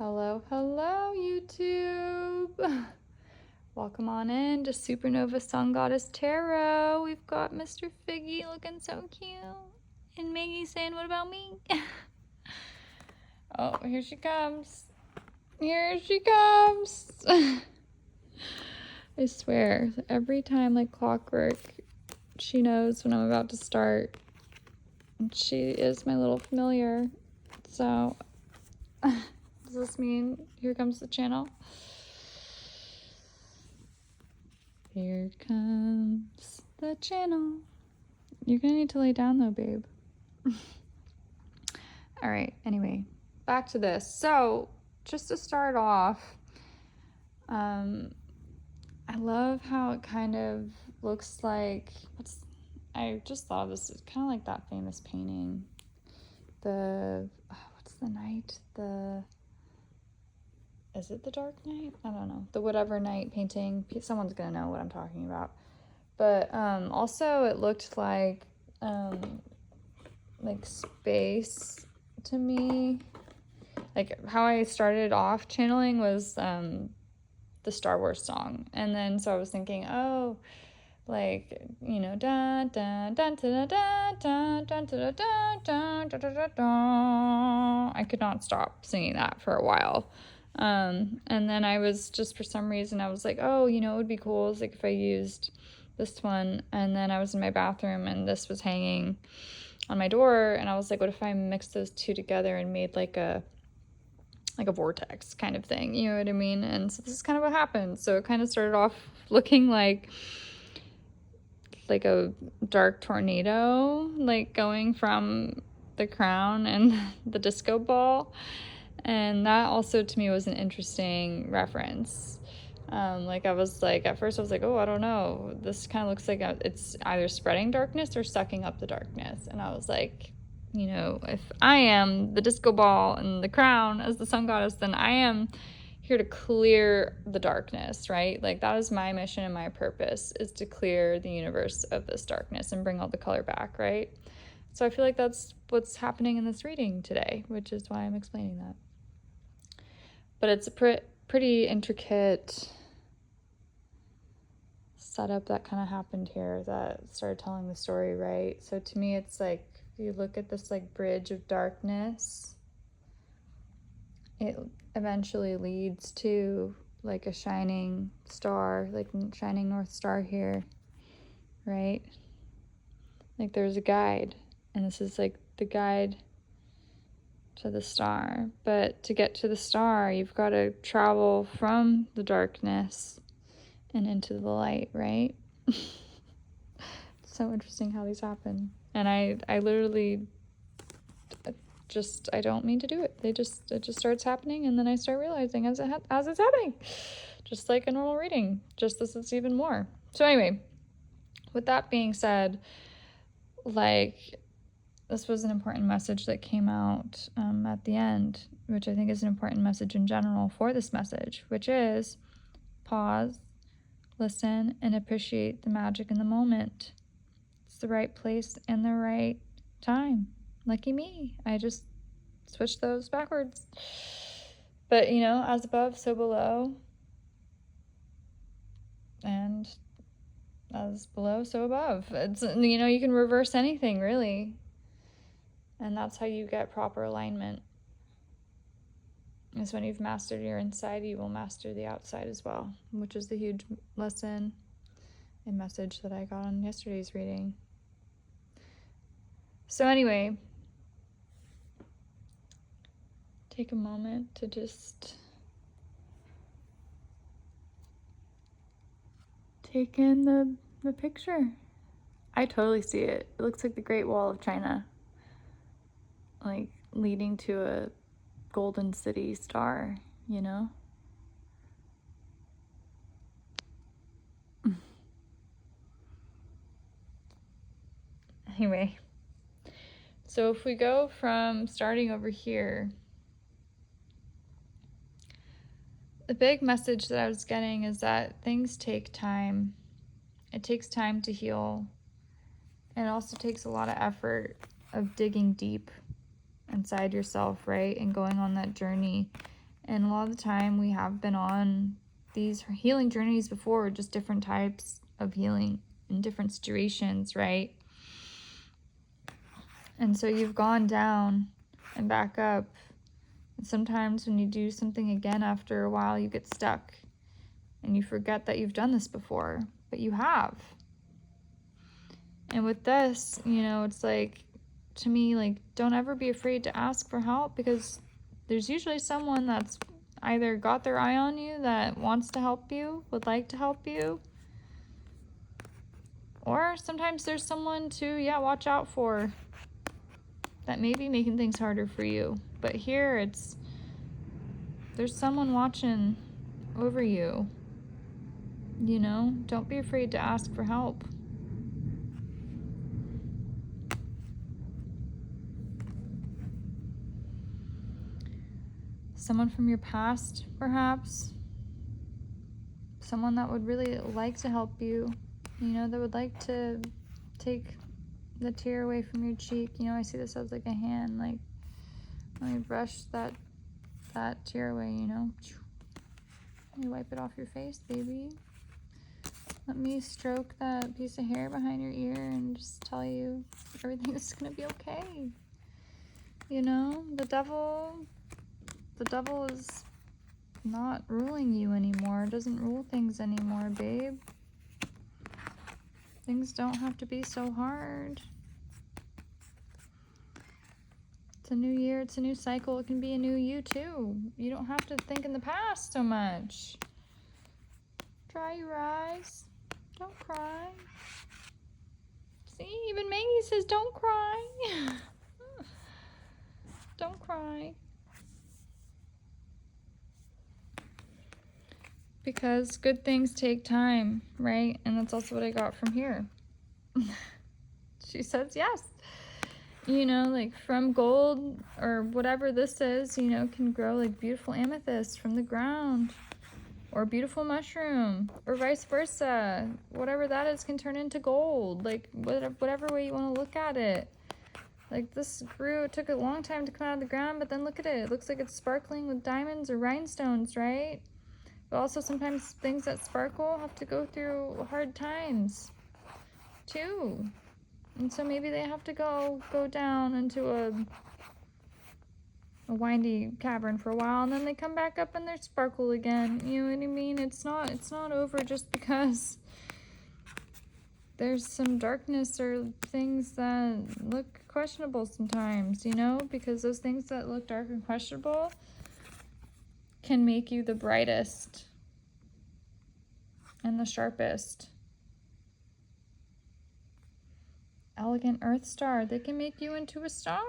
Hello, hello, YouTube. Welcome on in to Supernova Sun Goddess Tarot. We've got Mr. Figgy looking so cute. And Maggie saying, what about me? Oh, here she comes. Here she comes. I swear, every time like clockwork, she knows when I'm about to start. And she is my little familiar. So, does this mean here comes the channel? Here comes the channel. You're gonna need to lay down though, babe. All right, anyway, back to this. So, just to start off, I love how it kind of looks like, I just thought of this, it's kind of like that famous painting. What's the night? Is it the Dark Knight? I don't know. The whatever night painting. Someone's gonna know what I'm talking about. But also it looked like space to me. Like how I started off channeling was the Star Wars song. And then so I was thinking, oh, like, you know, dun dun dun dun dun dun dun dun dun dun dun dun. I could not stop singing that for a while. And then I was just, for some reason, I was like, oh, you know, it would be cool is like if I used this one. And then I was in my bathroom and this was hanging on my door. And I was like, what if I mixed those two together and made like a vortex kind of thing, you know what I mean? And so this is kind of what happened. So it kind of started off looking like a dark tornado, like going from the crown and the disco ball. And that also to me was an interesting reference. Like I was like, at first I was like, oh, I don't know. This kind of looks like it's either spreading darkness or sucking up the darkness. And I was like, you know, if I am the disco ball and the crown as the sun goddess, then I am here to clear the darkness, right? Like that is my mission and my purpose, is to clear the universe of this darkness and bring all the color back, right? So I feel like that's what's happening in this reading today, which is why I'm explaining that. But it's a pretty intricate setup that kind of happened here that started telling the story, right? So to me, it's like, you look at this like bridge of darkness, it eventually leads to like a shining star, like shining North Star here, right? Like there's a guide, and this is like the guide to the star. But to get to the star, you've got to travel from the darkness and into the light, right? It's so interesting how these happen. And I literally I don't mean to do it. It just starts happening, and then I start realizing as it's happening, just like a normal reading, just this is even more. So anyway, with that being said, like this was an important message that came out at the end, which I think is an important message in general for this message, which is pause, listen, and appreciate the magic in the moment. It's the right place and the right time. Lucky me. I just switched those backwards. But, you know, as above, so below. And as below, so above. It's, you know, you can reverse anything, really. And that's how you get proper alignment. Is when you've mastered your inside, you will master the outside as well, which is the huge lesson and message that I got on yesterday's reading. So anyway, take a moment to just take in the picture. I totally see it. It looks like the Great Wall of China, like leading to a golden city star, you know? Anyway, so if we go from starting over here, the big message that I was getting is that things take time. It takes time to heal. And it also takes a lot of effort of digging deep inside yourself, right? And going on that journey And a lot of the time we have been on these healing journeys before, just different types of healing in different situations, right? And so you've gone down and back up. And sometimes when you do something again after a while, you get stuck and you forget that you've done this before, but you have. And with this, you know, it's like, to me, like, don't ever be afraid to ask for help, because there's usually someone that's either got their eye on you that wants to help you, would like to help you, or sometimes there's someone to, watch out for that may be making things harder for you. But here there's someone watching over you, you know? Don't be afraid to ask for help. Someone from your past, perhaps. Someone that would really like to help you, you know, that would like to take the tear away from your cheek. You know, I see this as like a hand, like, let me brush that tear away, you know. Let me wipe it off your face, baby. Let me stroke that piece of hair behind your ear and just tell you everything is gonna be okay. You know, the devil is not ruling you anymore, doesn't rule things anymore, babe. Things don't have to be so hard. It's a new year, it's a new cycle, it can be a new you too. You don't have to think in the past so much. Dry your eyes. Don't cry. See, even Maggie says don't cry. Don't cry. Because good things take time, right? And that's also what I got from here. She says yes. You know, like from gold or whatever this is, you know, can grow like beautiful amethyst from the ground, or beautiful mushroom, or vice versa. Whatever that is can turn into gold, like whatever way you want to look at it. Like this grew, it took a long time to come out of the ground, but then look at it. It looks like it's sparkling with diamonds or rhinestones, right? But also sometimes things that sparkle have to go through hard times too. And so maybe they have to go down into a windy cavern for a while, and then they come back up and they're sparkle again. You know what I mean? It's not over just because there's some darkness or things that look questionable sometimes, you know? Because those things that look dark and questionable can make you the brightest and the sharpest. Elegant earth star, they can make you into a star.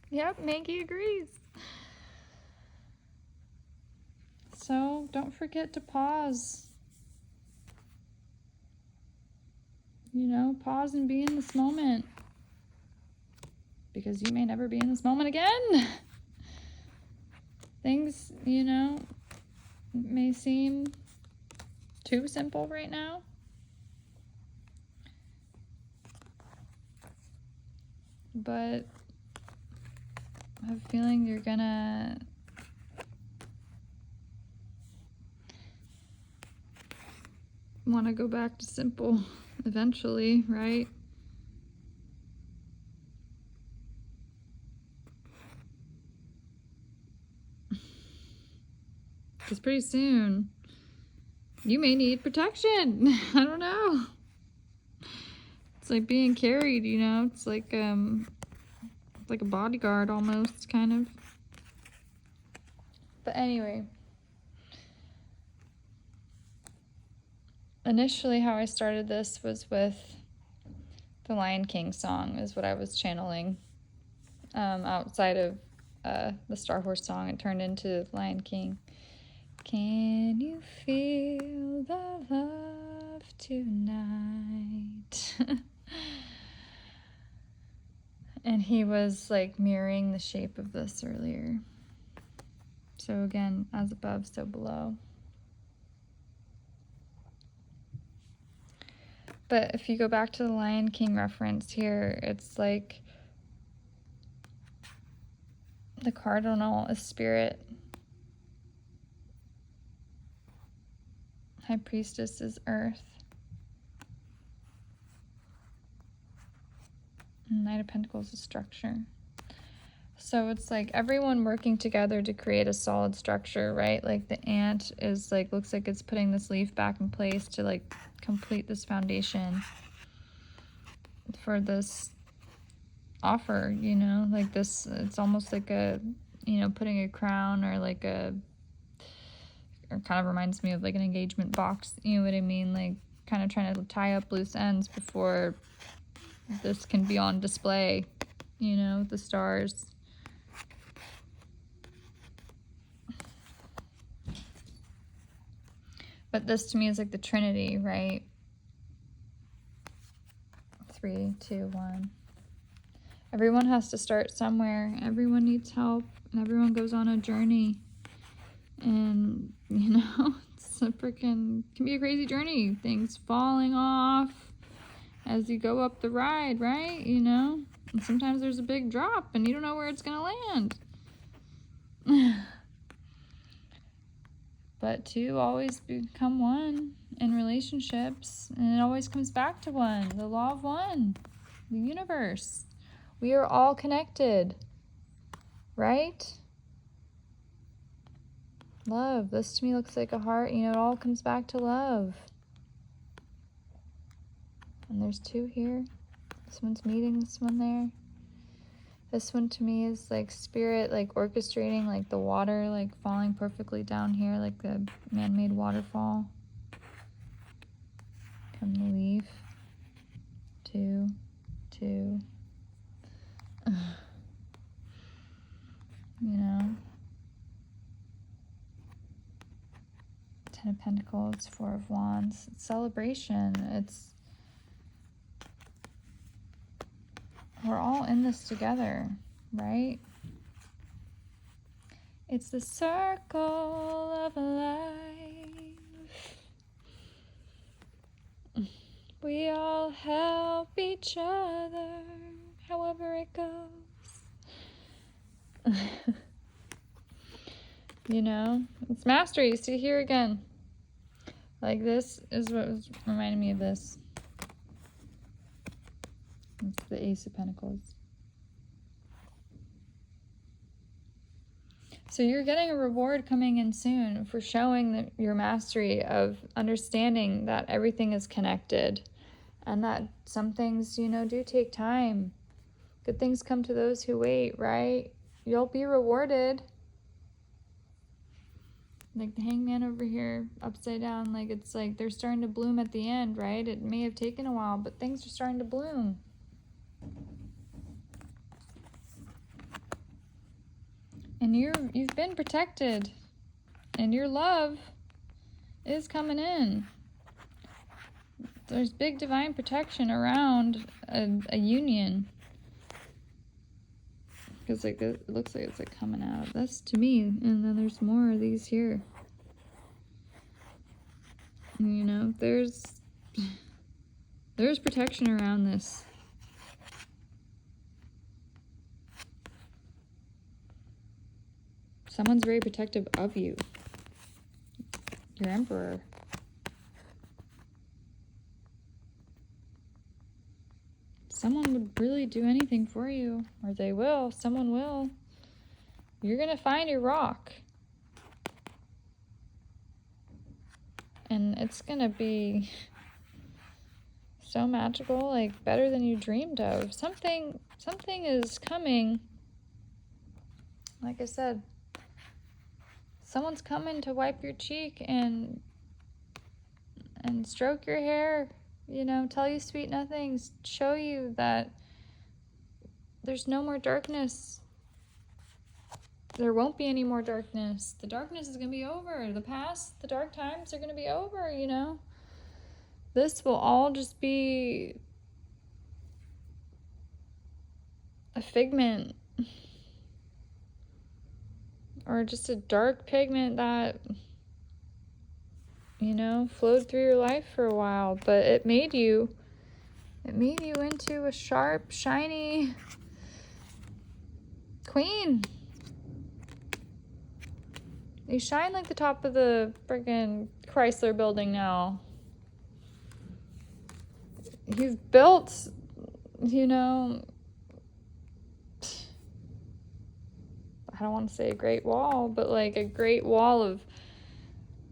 Yep, Maggie agrees. So don't forget to pause. You know, pause and be in this moment. Because you may never be in this moment again. Things, you know, may seem too simple right now. But I have a feeling you're gonna want to go back to simple eventually, right? Because pretty soon you may need protection. I don't know. It's like being carried, you know? It's like a bodyguard almost, kind of. But anyway, initially how I started this was with the Lion King song, is what I was channeling. Outside of the Star Horse song, it turned into Lion King. Can you feel the love tonight? And he was like mirroring the shape of this earlier. So again, as above, so below. But if you go back to the Lion King reference here, it's like The cardinal is spirit. High priestess is earth. And Knight of Pentacles is structure. So it's like everyone working together to create a solid structure, right? Like the ant is like, looks like it's putting this leaf back in place to like complete this foundation for this offer, you know, like this, it's almost like a, you know, putting a crown or like a, or kind of reminds me of like an engagement box, you know what I mean? Like kind of trying to tie up loose ends before this can be on display, you know, the stars. But this to me is like the Trinity, right? 3, 2, 1. Everyone has to start somewhere. Everyone needs help, and everyone goes on a journey. And, you know, it's a freaking, can be a crazy journey. Things falling off as you go up the ride, right? You know? And sometimes there's a big drop, and you don't know where it's going to land. But two always become one in relationships, and it always comes back to one. The law of one, the universe. We are all connected, right? Love. This to me looks like a heart. You know, it all comes back to love. And there's two here. This one's meeting this one there. This one to me is like spirit, like orchestrating, like the water, like falling perfectly down here, like the man-made waterfall. Come the leaf. 2, 2. You know. 10 of Pentacles, 4 of Wands. It's celebration. It's, we're all in this together, right? It's the circle of life. We all help each other, however it goes. You know, it's mastery. See here again. Like this is what was reminding me of this. It's the Ace of Pentacles. So you're getting a reward coming in soon for showing that your mastery of understanding that everything is connected and that some things, you know, do take time. Good things come to those who wait, right? You'll be rewarded. Like the Hangman over here, upside down, like it's like they're starting to bloom at the end, right? It may have taken a while, but things are starting to bloom. And you've been protected. And your love is coming in. There's big divine protection around a union. Because like it looks like it's like coming out. That's to me. And then there's more of these here. You know, there's protection around this. Someone's very protective of you. Your Emperor. Someone would really do anything for you. Or they will. Someone will. You're going to find your rock. And it's going to be so magical. Like better than you dreamed of. Something is coming. Like I said. Someone's coming to wipe your cheek and stroke your hair. You know, tell you sweet nothings, show you that there's no more darkness. There won't be any more darkness. The darkness is going to be over. The past, the dark times are going to be over, you know. This will all just be a figment or just a dark pigment that, you know, flowed through your life for a while, but it made you into a sharp, shiny queen. You shine like the top of the freaking Chrysler building now. You've built, you know, I don't want to say a great wall, but like a great wall of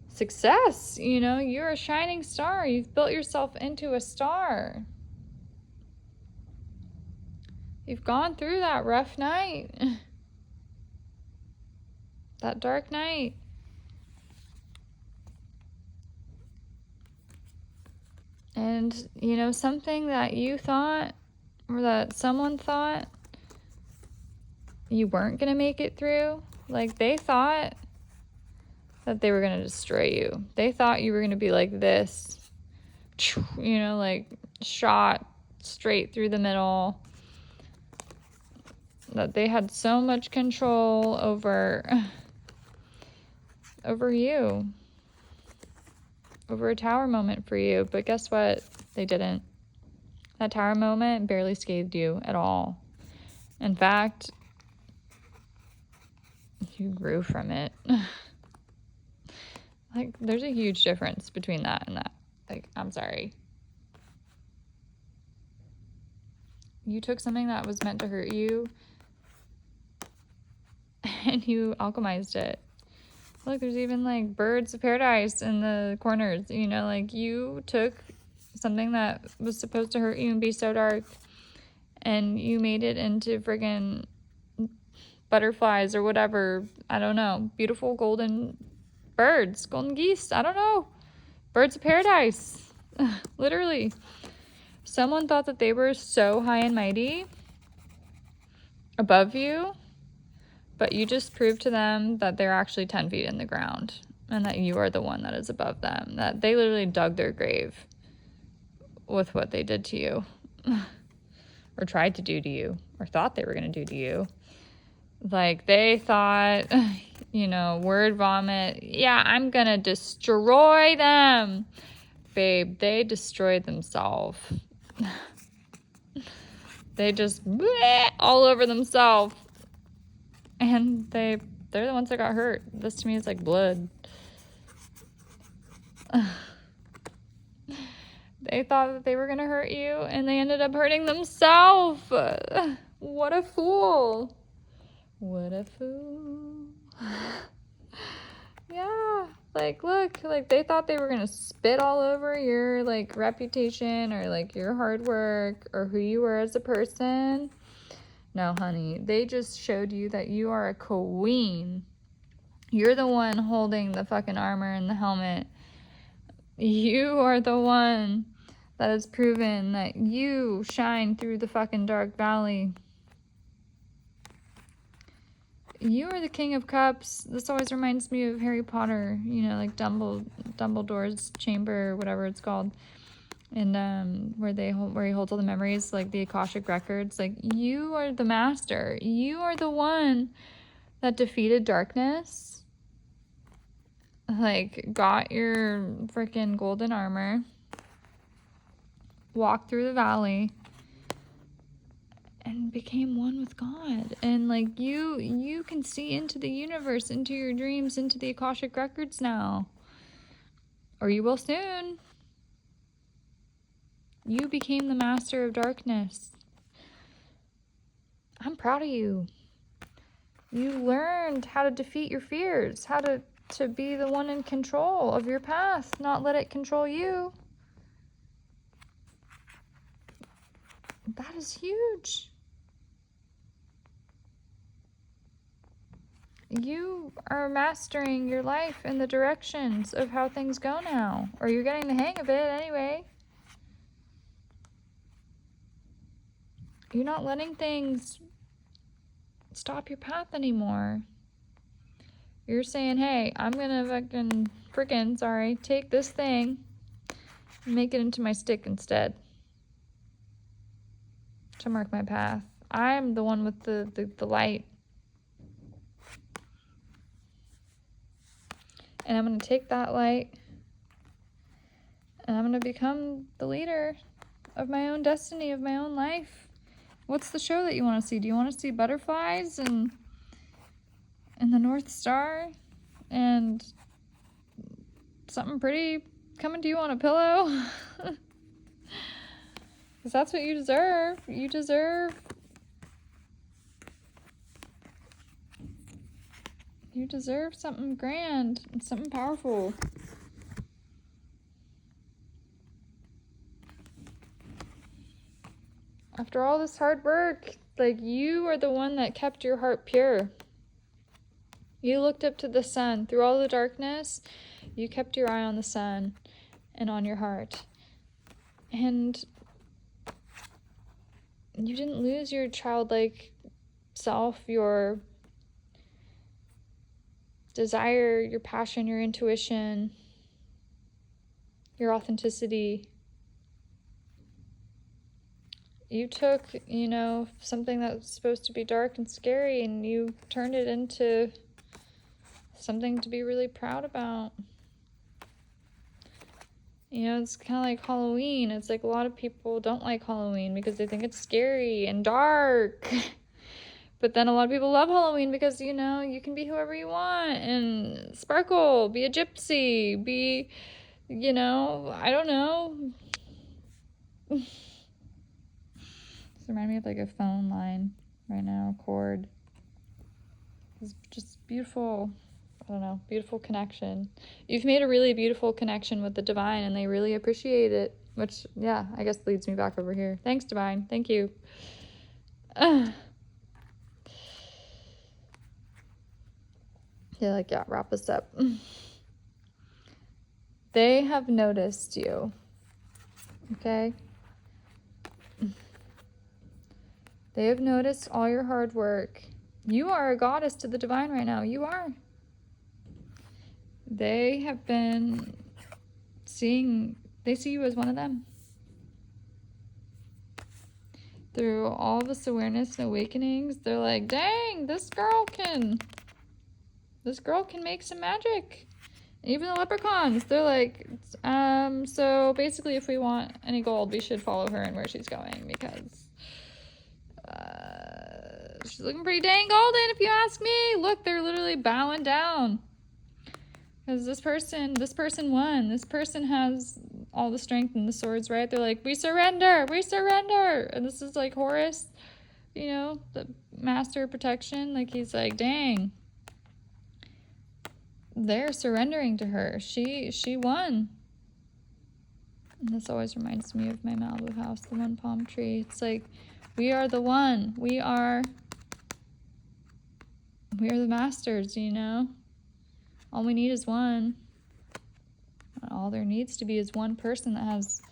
success. You know, you're a shining star. You've built yourself into a star. You've gone through that rough night, that dark night. And, you know, something that you thought, or that someone thought you weren't going to make it through, like they thought that they were going to destroy you. They thought you were going to be like this, you know, like shot straight through the middle. That they had so much control over you. Over a tower moment for you. But guess what? They didn't. That tower moment barely scathed you at all. In fact, you grew from it. Like, there's a huge difference between that and that. Like, I'm sorry. You took something that was meant to hurt you and you alchemized it. Look, there's even like birds of paradise in the corners. You know, like you took something that was supposed to hurt you and be so dark and you made it into friggin' butterflies or whatever. I don't know. Beautiful golden birds, golden geese. I don't know. Birds of paradise. Literally. Someone thought that they were so high and mighty above you, but you just proved to them that they're actually 10 feet in the ground and that you are the one that is above them. That they literally dug their grave with what they did to you or tried to do to you or thought they were going to do to you. Like they thought, you know, word vomit. Yeah, I'm going to destroy them. Babe, they destroyed themselves. They just bleh, all over themselves. And they're the ones that got hurt. This to me is like blood. They thought that they were going to hurt you, and they ended up hurting themselves. What a fool. What a fool. Yeah. Like, look, like they thought they were going to spit all over your like reputation or like your hard work or who you were as a person. No, honey, they just showed you that you are a queen. You're the one holding the fucking armor and the helmet. You are the one that has proven that you shine through the fucking dark valley. You are the King of Cups. This always reminds me of Harry Potter, you know, like Dumbledore's chamber or whatever it's called. And where he holds all the memories, like the Akashic records. Like, you are the master. You are the one that defeated darkness. Like, got your freaking golden armor. Walked through the valley. And became one with God. And like, you can see into the universe, into your dreams, into the Akashic records now. Or you will soon. You became the master of darkness. I'm proud of you. You learned how to defeat your fears, how to be the one in control of your path, not let it control you. That is huge. You are mastering your life in the directions of how things go now, or you're getting the hang of it anyway. You're not letting things stop your path anymore. You're saying, hey, I'm gonna take this thing and make it into my stick instead to mark my path. I'm the one with the light. And I'm gonna take that light and I'm gonna become the leader of my own destiny, of my own life. What's the show that you want to see? Do you want to see butterflies and the North Star and something pretty coming to you on a pillow. Because that's what you deserve. You deserve something grand and something powerful. After all this hard work, like, you are the one that kept your heart pure. You looked up to the sun. Through all the darkness, you kept your eye on the sun and on your heart. And you didn't lose your childlike self, your desire, your passion, your intuition, your authenticity. You took, something that was supposed to be dark and scary, and you turned it into something to be really proud about. It's kind of like Halloween. It's like a lot of people don't like Halloween because they think it's scary and dark. But then a lot of people love Halloween because, you can be whoever you want and sparkle, be a gypsy, be, I don't know. This reminds me of like a phone line right now, a cord. It's just beautiful. I don't know, beautiful connection. You've made a really beautiful connection with the divine, and they really appreciate it, which, yeah, I guess leads me back over here. Thanks, divine. Thank you. Wrap us up. They have noticed you, okay? They have noticed all your hard work. You are a goddess to the divine right now. You are. They have been they see you as one of them. Through all this awareness and awakenings, they're like, dang, this girl can make some magic. Even the leprechauns, they're like, so basically if we want any gold, we should follow her and where she's going, because she's looking pretty dang golden, if you ask me. Look, they're literally bowing down. Because this person won. This person has all the strength and the swords, right? They're like, we surrender! And this is like Horus, the master of protection. Like, he's like, dang. They're surrendering to her. She won. And this always reminds me of my Malibu house, the one palm tree. It's like, we are the one. We are the masters, All we need is one. All there needs to be is one person that has,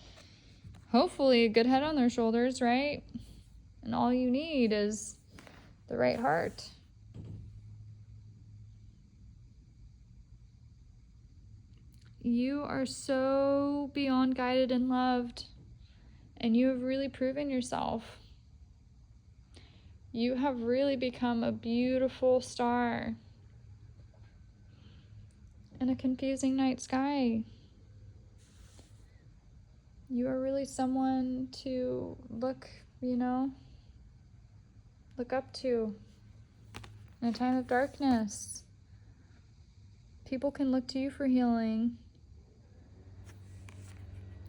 hopefully, a good head on their shoulders, right? And all you need is the right heart. You are so beyond guided and loved, and you have really proven yourself. You have really become a beautiful star in a confusing night sky. You are really someone to look up to in a time of darkness. People can look to you for healing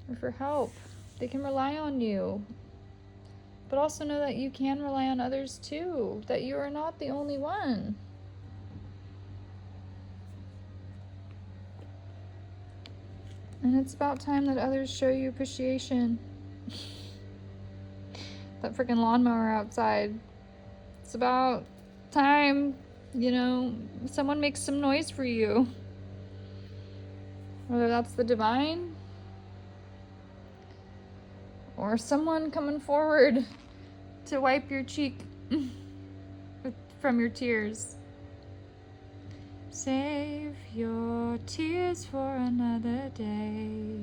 or for help. They can rely on you. But also know that you can rely on others too, that you are not the only one. And it's about time that others show you appreciation. That freaking lawnmower outside. It's about time, someone makes some noise for you. Whether that's the divine or someone coming forward to wipe your cheek from your tears. Save your tears for another day.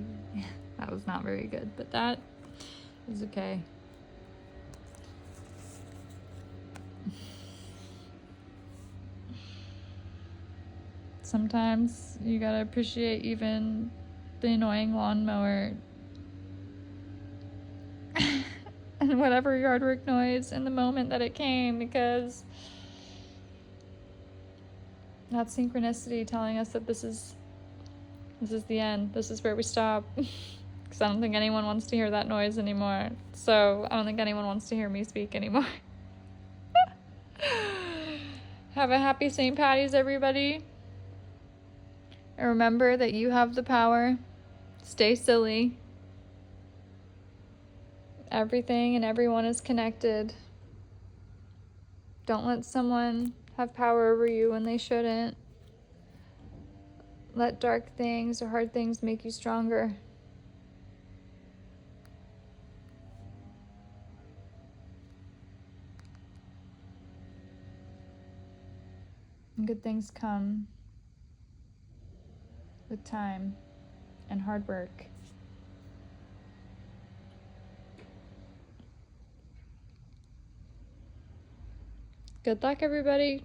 That was not very good, but that is okay. Sometimes you gotta appreciate even the annoying lawnmower and whatever yard work noise in the moment that it came, because That's synchronicity telling us that this is the end. This is where we stop. Because I don't think anyone wants to hear that noise anymore. So I don't think anyone wants to hear me speak anymore. Have a happy St. Patty's, everybody. And remember that you have the power. Stay silly. Everything and everyone is connected. Don't let someone have power over you when they shouldn't. Let dark things or hard things make you stronger. And good things come with time and hard work. Good luck, everybody.